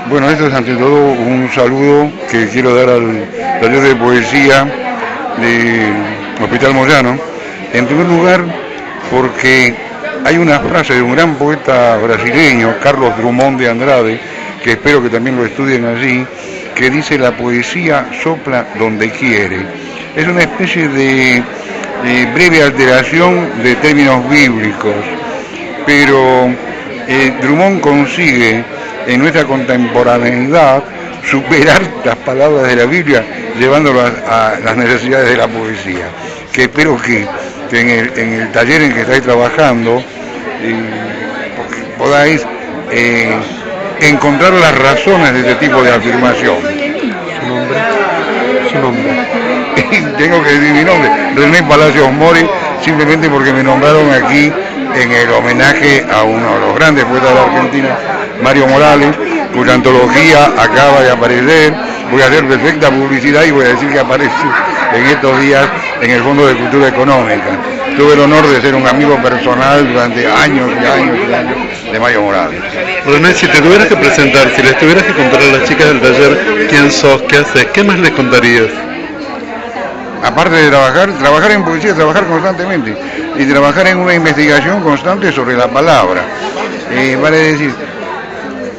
Bueno, esto es ante todo un saludo que quiero dar al taller de poesía de Hospital Moyano. En primer lugar, porque hay una frase de un gran poeta brasileño, Carlos Drummond de Andrade, que espero que también lo estudien allí, que dice: la poesía sopla donde quiere. Es una especie de breve alteración de términos bíblicos, pero Drummond consigue en nuestra contemporaneidad superar las palabras de la Biblia llevándolas a las necesidades de la poesía, que espero que en el taller en que estáis trabajando podáis encontrar las razones de este tipo de afirmación. Su nombre. Tengo que decir mi nombre, René Palacios Mori, simplemente porque me nombraron aquí en el homenaje a uno de los grandes poetas de la Argentina, Mario Morales, cuya antología acaba de aparecer. Voy a hacer perfecta publicidad y voy a decir que aparece en estos días en el Fondo de Cultura Económica. Tuve el honor de ser un amigo personal durante años y años y años de Mario Morales. René, si te tuvieras que presentar, si les tuvieras que contar a las chicas del taller quién sos, qué haces, ¿qué más les contarías? Aparte de trabajar en poesía, trabajar constantemente y trabajar en una investigación constante sobre la palabra. Vale decir,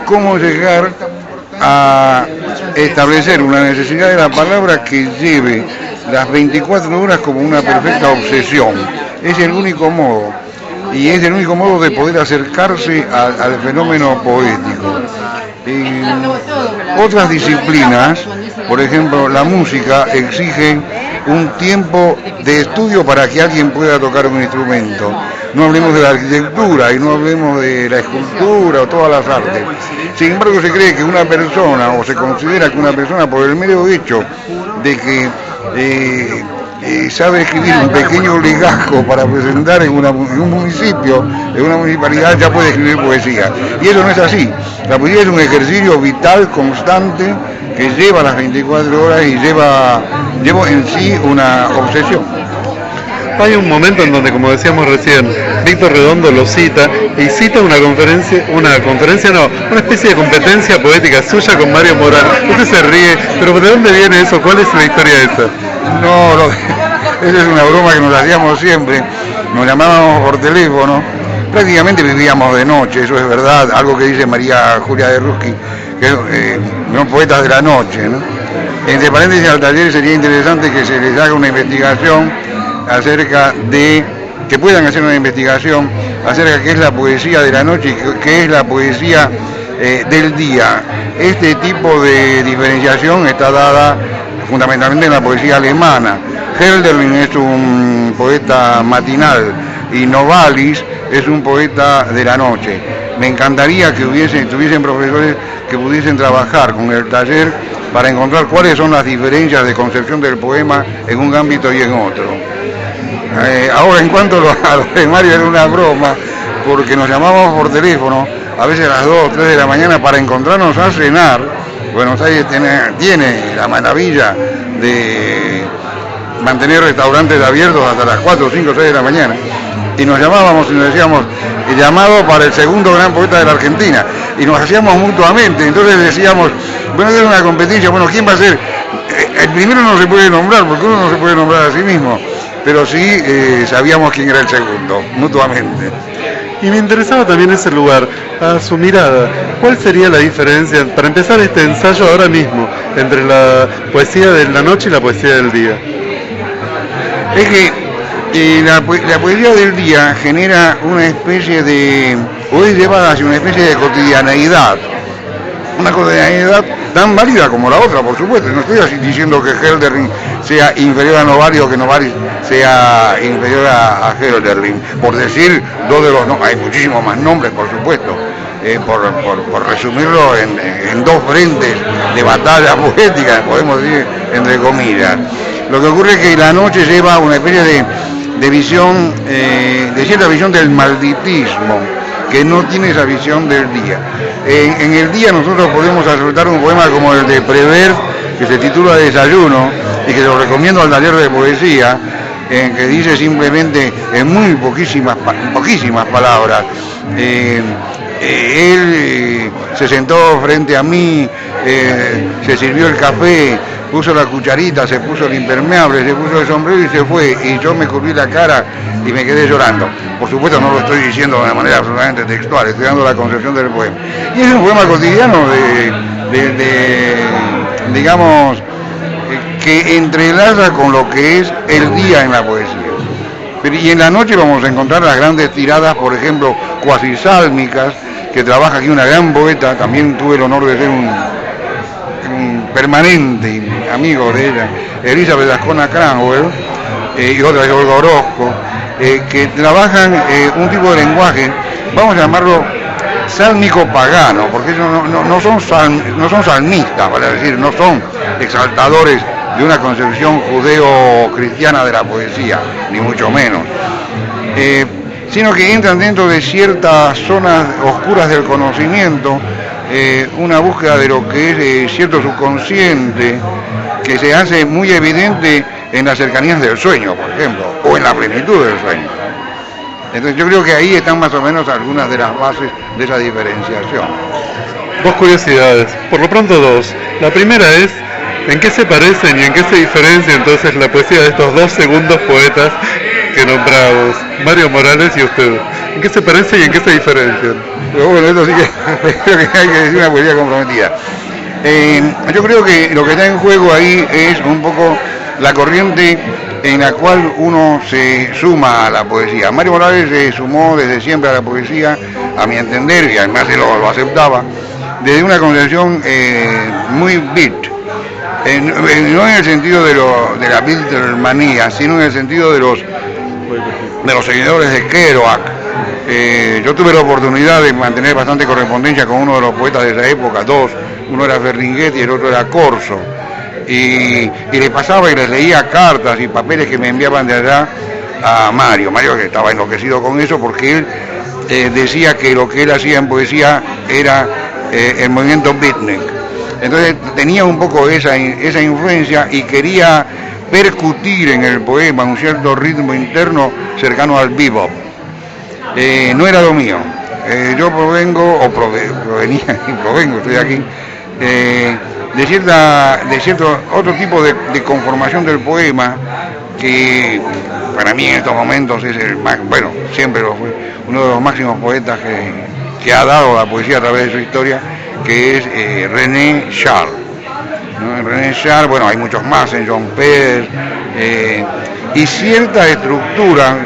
cómo llegar a establecer una necesidad de la palabra que lleve las 24 horas como una perfecta obsesión. Es el único modo, y es el único modo de poder acercarse al fenómeno poético. Otras disciplinas, por ejemplo la música, exigen un tiempo de estudio para que alguien pueda tocar un instrumento. No hablemos de la arquitectura y no hablemos de la escultura o todas las artes. Sin embargo, se cree que una persona, o se considera que una persona, por el mero hecho de que sabe escribir un pequeño legajo para presentar en un municipio, en una municipalidad, ya puede escribir poesía. Y eso no es así. La poesía es un ejercicio vital, constante, que lleva las 24 horas y lleva en sí una obsesión. Hay un momento en donde, como decíamos recién, Víctor Redondo lo cita y cita una especie de competencia poética suya con Mario Morales. Usted se ríe, pero ¿de dónde viene eso? ¿Cuál es la historia de eso? No, esa es una broma que nos hacíamos siempre. Nos llamábamos por teléfono, prácticamente vivíamos de noche, eso es verdad, algo que dice María Julia de Ruski, que son poetas de la noche, ¿no? Entre paréntesis, al taller sería interesante que se les haga una investigación que puedan hacer una investigación acerca de qué es la poesía de la noche y qué es la poesía del día. Este tipo de diferenciación está dada fundamentalmente en la poesía alemana. Hölderlin es un poeta matinal y Novalis es un poeta de la noche. Me encantaría que tuviesen profesores que pudiesen trabajar con el taller para encontrar cuáles son las diferencias de concepción del poema en un ámbito y en otro. Ahora, en cuanto a lo de Mario, era una broma, porque nos llamábamos por teléfono, a veces a las 2 o 3 de la mañana, para encontrarnos a cenar. Buenos Aires tiene la maravilla de mantener restaurantes abiertos hasta las 4, 5, 6 de la mañana. Y nos llamábamos y nos decíamos, llamado para el segundo gran poeta de la Argentina. Y nos hacíamos mutuamente. Entonces decíamos, bueno, es una competencia, bueno, ¿quién va a ser? El primero no se puede nombrar, porque uno no se puede nombrar a sí mismo. Pero sí sabíamos quién era el segundo, mutuamente. Y me interesaba también ese lugar, a su mirada. ¿Cuál sería la diferencia, para empezar este ensayo ahora mismo, entre la poesía de la noche y la poesía del día? Es que la poesía del día genera una especie de, o es llevada hacia una especie de cotidianeidad. Una cotidianeidad tan válida como la otra, por supuesto. No estoy así diciendo que Hölderlin sea inferior a Novalis o que Novalis sea inferior a Hölderlin. Por decir dos de los nombres, hay muchísimos más nombres, por supuesto. Por resumirlo en dos frentes de batalla poética, podemos decir, entre comillas. Lo que ocurre es que la noche lleva una especie de visión, de cierta visión del malditismo, que no tiene esa visión del día. En el día nosotros podemos aceptar un poema como el de Prévert, que se titula Desayuno, y que lo recomiendo al taller de poesía, que dice simplemente en muy poquísimas palabras, Él se sentó frente a mí, se sirvió el café, puso la cucharita, se puso el impermeable, se puso el sombrero y se fue. Y yo me cubrí la cara y me quedé llorando. Por supuesto no lo estoy diciendo de manera absolutamente textual, estoy dando la concepción del poema. Y es un poema cotidiano digamos, que entrelaza con lo que es el día en la poesía. Y en la noche vamos a encontrar las grandes tiradas, por ejemplo, cuasi sálmicas, que trabaja aquí una gran poeta. También tuve el honor de ser un permanente amigo de ella, Elizabeth Ascona Cranwell, y otra es Olga Orozco, que trabajan un tipo de lenguaje, vamos a llamarlo sálmico pagano, porque ellos no son salmistas, vale decir, no son exaltadores de una concepción judeo-cristiana de la poesía, ni mucho menos, sino que entran dentro de ciertas zonas oscuras del conocimiento, una búsqueda de lo que es cierto subconsciente, que se hace muy evidente en las cercanías del sueño, por ejemplo, o en la plenitud del sueño. Entonces yo creo que ahí están más o menos algunas de las bases de esa diferenciación. Dos curiosidades, por lo pronto dos. La primera es, ¿en qué se parecen y en qué se diferencia entonces la poesía de estos dos segundos poetas que nombramos, Mario Morales y usted? ¿En qué se parece y en qué se diferencian? Pero bueno, esto sí que creo que hay que decir una poesía comprometida. Yo creo que lo que está en juego ahí es un poco la corriente en la cual uno se suma a la poesía. Mario Morales se sumó desde siempre a la poesía, a mi entender, y además él lo aceptaba, desde una concepción muy beat. No en el sentido de la Beatlemanía, sino en el sentido de los seguidores de Kerouac. Yo tuve la oportunidad de mantener bastante correspondencia con uno de los poetas de esa época, dos, uno era Ferlinghetti y el otro era Corso, y le pasaba y les leía cartas y papeles que me enviaban de allá a Mario, que estaba enloquecido con eso porque él decía que lo que él hacía en poesía era el movimiento beatnik. Entonces tenía un poco esa influencia y quería percutir en el poema un cierto ritmo interno cercano al bebop. No era lo mío. Yo provengo, estoy aquí, de cierto otro tipo de conformación del poema que para mí en estos momentos es siempre lo fue, uno de los máximos poetas que ha dado la poesía a través de su historia, que es René Char. ¿No? René Char, hay muchos más, en John Peters, y cierta estructura,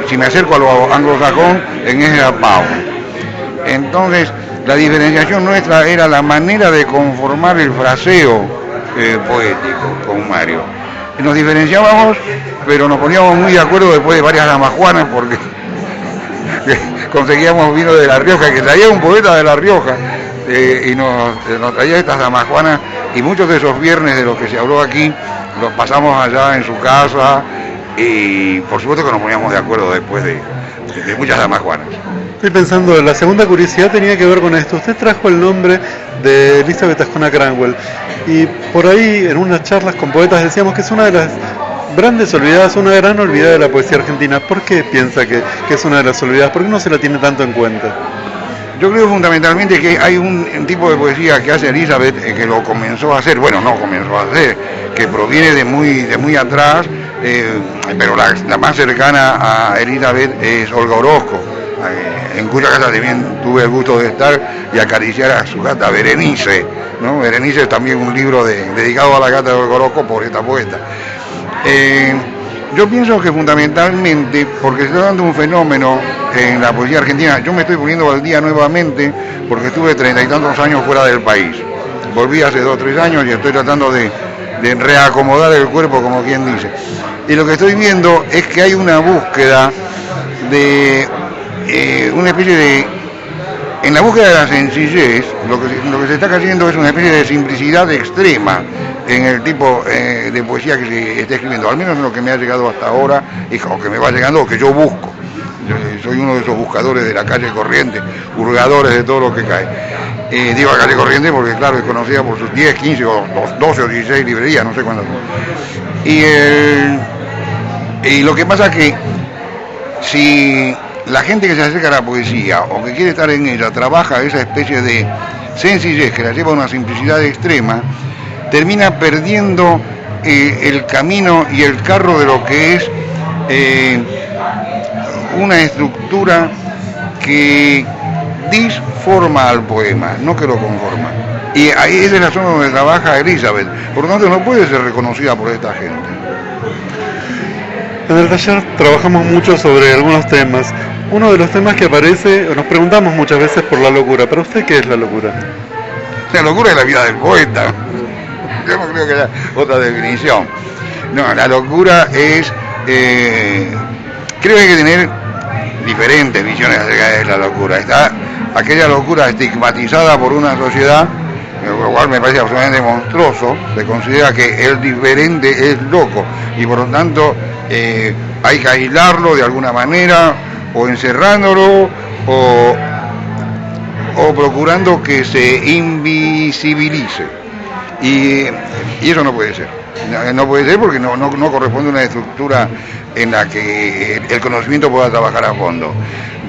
si me acerco a lo anglosajón, en Ezra Pound. Entonces, la diferenciación nuestra era la manera de conformar el fraseo poético con Mario. Y nos diferenciábamos, pero nos poníamos muy de acuerdo después de varias damajuanas, porque conseguíamos vino de La Rioja, que traía un poeta de La Rioja, y nos traía estas damajuanas, y muchos de esos viernes de los que se habló aquí, los pasamos allá en su casa, y por supuesto que nos poníamos de acuerdo después de muchas damajuanas. Estoy pensando, la segunda curiosidad tenía que ver con esto. Usted trajo el nombre de Elizabeth Ascona Cranwell, y por ahí en unas charlas con poetas decíamos que es una de las grandes olvidadas, una gran olvidada de la poesía argentina. ¿Por qué piensa que es una de las olvidadas? ¿Por qué no se la tiene tanto en cuenta? Yo creo fundamentalmente que hay un tipo de poesía que hace Elizabeth, que lo comenzó a hacer, que proviene de muy atrás, pero la más cercana a Elizabeth es Olga Orozco, en cuya casa también tuve el gusto de estar y acariciar a su gata Berenice, ¿no? Berenice es también un libro dedicado a la gata de Olga Orozco por esta poeta. Yo pienso que fundamentalmente, porque se está dando un fenómeno en la poesía argentina, yo me estoy poniendo al día nuevamente porque estuve 30 y tantos años fuera del país. Volví hace 2 o 3 años y estoy tratando de reacomodar el cuerpo, como quien dice. Y lo que estoy viendo es que hay una búsqueda de una especie de... En la búsqueda de la sencillez, lo que se está cayendo es una especie de simplicidad extrema en el tipo de poesía que se está escribiendo, al menos en lo que me ha llegado hasta ahora, o que me va llegando, o que yo busco. Yo soy uno de esos buscadores de la calle corriente, hurgadores de todo lo que cae. Digo la calle corriente porque, claro, es conocida por sus 10, 15 o 12 o 16 librerías, no sé cuántas. Y lo que pasa es que si la gente que se acerca a la poesía o que quiere estar en ella, trabaja esa especie de sencillez que la lleva a una simplicidad extrema, termina perdiendo el camino y el carro de lo que es una estructura que disforma al poema, no que lo conforma. Y ahí esa es la zona donde trabaja Elizabeth, por lo tanto no puede ser reconocida por esta gente. En el taller trabajamos mucho sobre algunos temas. Uno de los temas que aparece, nos preguntamos muchas veces por la locura. ¿Para usted qué es la locura? La locura es la vida del poeta. Yo no creo que haya otra definición. No, la locura es... creo que hay que tener diferentes visiones acerca de la locura. Está aquella locura estigmatizada por una sociedad, lo cual me parece absolutamente monstruoso. Se considera que el diferente es loco y por lo tanto hay que aislarlo de alguna manera, o encerrándolo, o procurando que se invisibilice. Y eso no puede ser. No puede ser porque no corresponde a una estructura en la que el conocimiento pueda trabajar a fondo.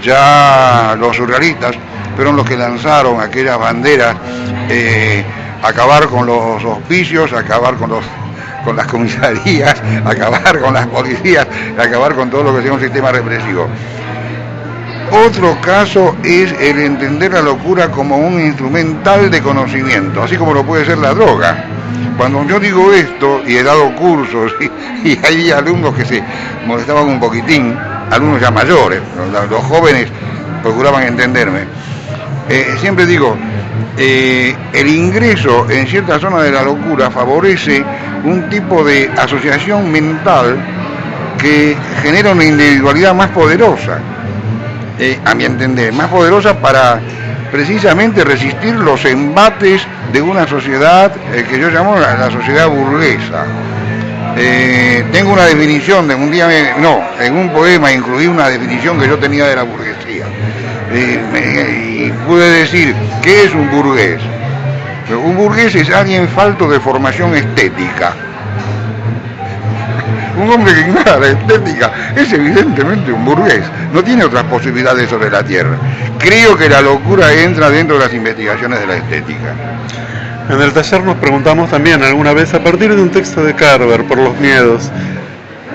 Ya los surrealistas fueron los que lanzaron aquellas banderas, acabar con los hospicios, acabar con las comisarías, acabar con las policías, acabar con todo lo que sea un sistema represivo. Otro caso es el entender la locura como un instrumental de conocimiento, así como lo puede ser la droga. Cuando yo digo esto, y he dado cursos, y hay alumnos que se molestaban un poquitín, alumnos ya mayores, los jóvenes procuraban entenderme, siempre digo, el ingreso en cierta zona de la locura favorece un tipo de asociación mental que genera una individualidad más poderosa, a mi entender, más poderosa para precisamente resistir los embates de una sociedad que yo llamo la sociedad burguesa. Tengo una definición, en un poema incluí una definición que yo tenía de la burguesía. Y pude decir, ¿qué es un burgués? Un burgués es alguien falto de formación estética. Un hombre que ignora la estética es evidentemente un burgués, no tiene otras posibilidades sobre la tierra. Creo que la locura entra dentro de las investigaciones de la estética. En el taller nos preguntamos también alguna vez, a partir de un texto de Carver, por los miedos.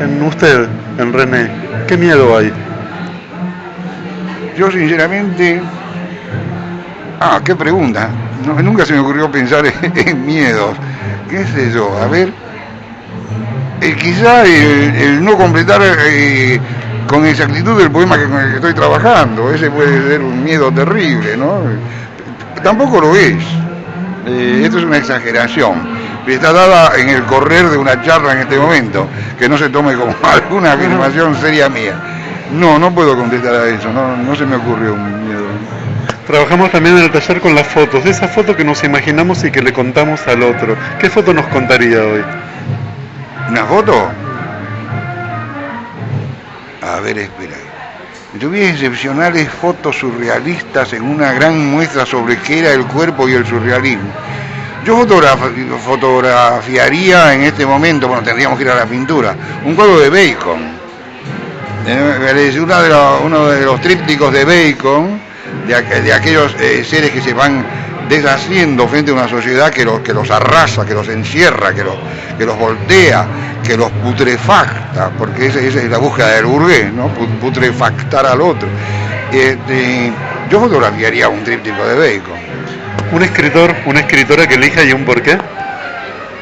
En usted, en René, ¿qué miedo hay? Yo sinceramente... qué pregunta. Nunca se me ocurrió pensar en miedos. ¿Qué sé yo? A ver... quizá el no completar con exactitud el poema con el que estoy trabajando, ese puede ser un miedo terrible, ¿no? Tampoco lo es. Esto es una exageración. Está dada en el correr de una charla en este momento, que no se tome como alguna afirmación seria mía. No puedo contestar a eso, no se me ocurrió un miedo. Trabajamos también en el taller con las fotos, esa foto que nos imaginamos y que le contamos al otro. ¿Qué foto nos contaría hoy? ¿Una foto? A ver, espera. Yo vi excepcionales fotos surrealistas en una gran muestra sobre qué era el cuerpo y el surrealismo. Yo fotografiaría en este momento, tendríamos que ir a la pintura, un cuadro de Bacon. Uno de los trípticos de Bacon, de aquellos seres que se van deshaciendo frente a una sociedad que los arrasa, que los encierra, que los voltea, que los putrefacta, porque esa es la búsqueda del burgués, ¿no? Putrefactar al otro. Yo fotografiaría un tríptico de Bacon. ¿Un escritor, una escritora que elija y un porqué?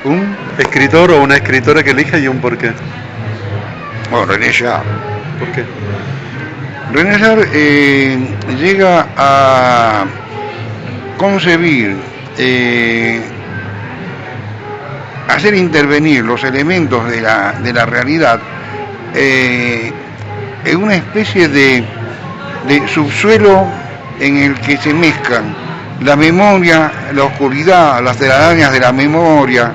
¿Un escritor o una escritora que elija y un porqué? Bueno, René Char. ¿Por qué? René Char llega a concebir, hacer intervenir los elementos de la realidad en una especie de subsuelo en el que se mezclan la memoria, la oscuridad, las telarañas de la memoria,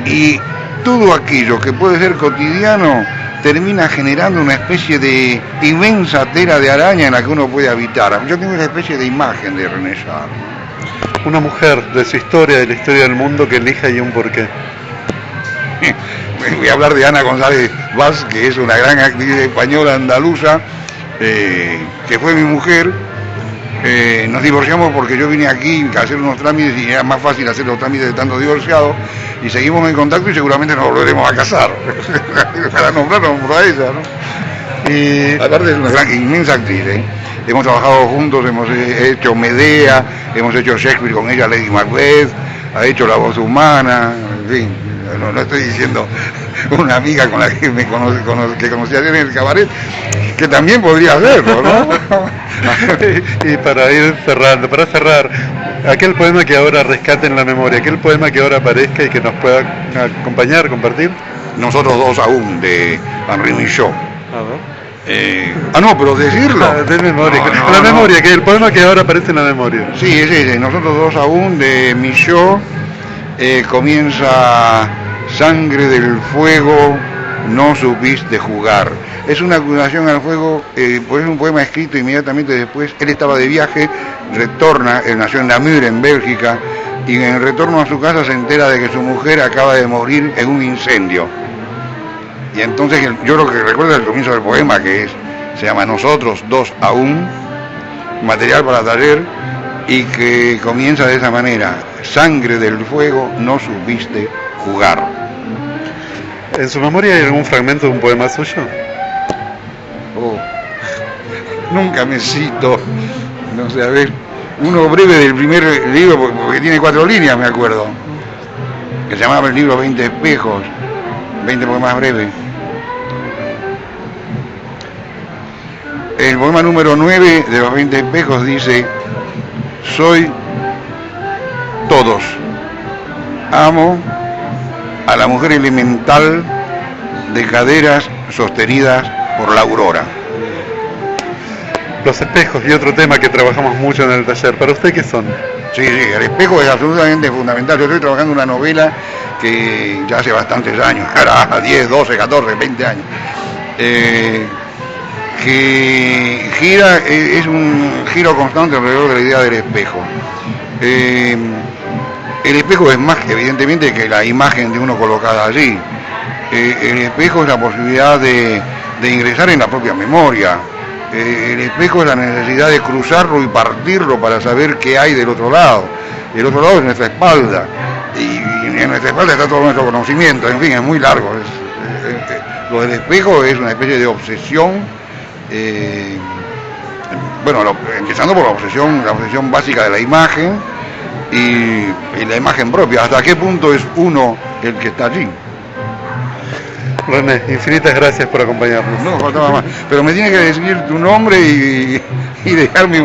y todo aquello que puede ser cotidiano termina generando una especie de inmensa tela de araña en la que uno puede habitar. Yo tengo una especie de imagen de René Char. Una mujer de su historia, de la historia del mundo, que elija y un porqué. voy a hablar de Ana González Vaz, que es una gran actriz española andaluza, que fue mi mujer. Nos divorciamos porque yo vine aquí a hacer unos trámites y era más fácil hacer los trámites estando divorciados, y seguimos en contacto y seguramente nos volveremos a casar. Para nombrarnos por ella, ¿no? Y aparte es una gran, inmensa actriz, ¿eh? Hemos trabajado juntos, hemos hecho Medea, hemos hecho Shakespeare con ella, Lady Macbeth, ha hecho La Voz Humana, en fin, no estoy diciendo una amiga con la que me que conocí ayer en el cabaret, que también podría hacerlo, ¿no? Y para ir cerrando, para cerrar, aquel poema que ahora rescate en la memoria, aquel poema que ahora aparezca y que nos pueda acompañar, compartir. Nosotros dos aún, de Henri Michaud. A ver. No, pero decirlo. De memoria, No, la no. memoria, que el poema que ahora aparece en la memoria. Sí, es ese, Nosotros dos aún, de Michaud. Comienza: sangre del fuego, no supiste jugar. Es una acusación al fuego, pues es un poema escrito inmediatamente después. Él estaba de viaje, retorna, él nació en Namur, en Bélgica, y en el retorno a su casa se entera de que su mujer acaba de morir en un incendio. Y entonces yo lo que recuerdo es el comienzo del poema, se llama Nosotros dos aún, material para taller, y que comienza de esa manera: sangre del fuego, no supiste jugar. ¿En su memoria hay algún fragmento de un poema suyo? Nunca me cito, no sé, a ver, uno breve del primer libro, porque tiene 4 líneas, me acuerdo, que se llamaba el libro 20 espejos, 20 poemas breves. El poema número 9 de los 20 espejos dice: soy todos, amo a la mujer elemental de caderas sostenidas por la aurora. Los espejos y otro tema que trabajamos mucho en el taller. ¿Para usted qué son? Sí, el espejo es absolutamente fundamental. Yo estoy trabajando en una novela que ya hace bastantes años, ahora 10, 12, 14, 20 años, que gira, es un giro constante alrededor de la idea del espejo. El espejo es más, evidentemente, que la imagen de uno colocada allí. El espejo es la posibilidad de ingresar en la propia memoria. El espejo es la necesidad de cruzarlo y partirlo para saber qué hay del otro lado. El otro lado es nuestra espalda, y en nuestra espalda está todo nuestro conocimiento. En fin, es muy largo. Lo del espejo es una especie de obsesión, empezando por la obsesión básica de la imagen y la imagen propia. ¿Hasta qué punto es uno el que está allí? René, infinitas gracias por acompañarnos. No, faltaba más. Pero me tiene que decir tu nombre y dejarme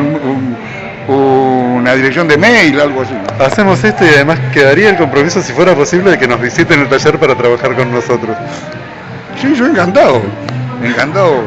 una dirección de mail, algo así. Hacemos esto y además quedaría el compromiso, si fuera posible, de que nos visiten el taller para trabajar con nosotros. Sí, yo encantado. Encantado.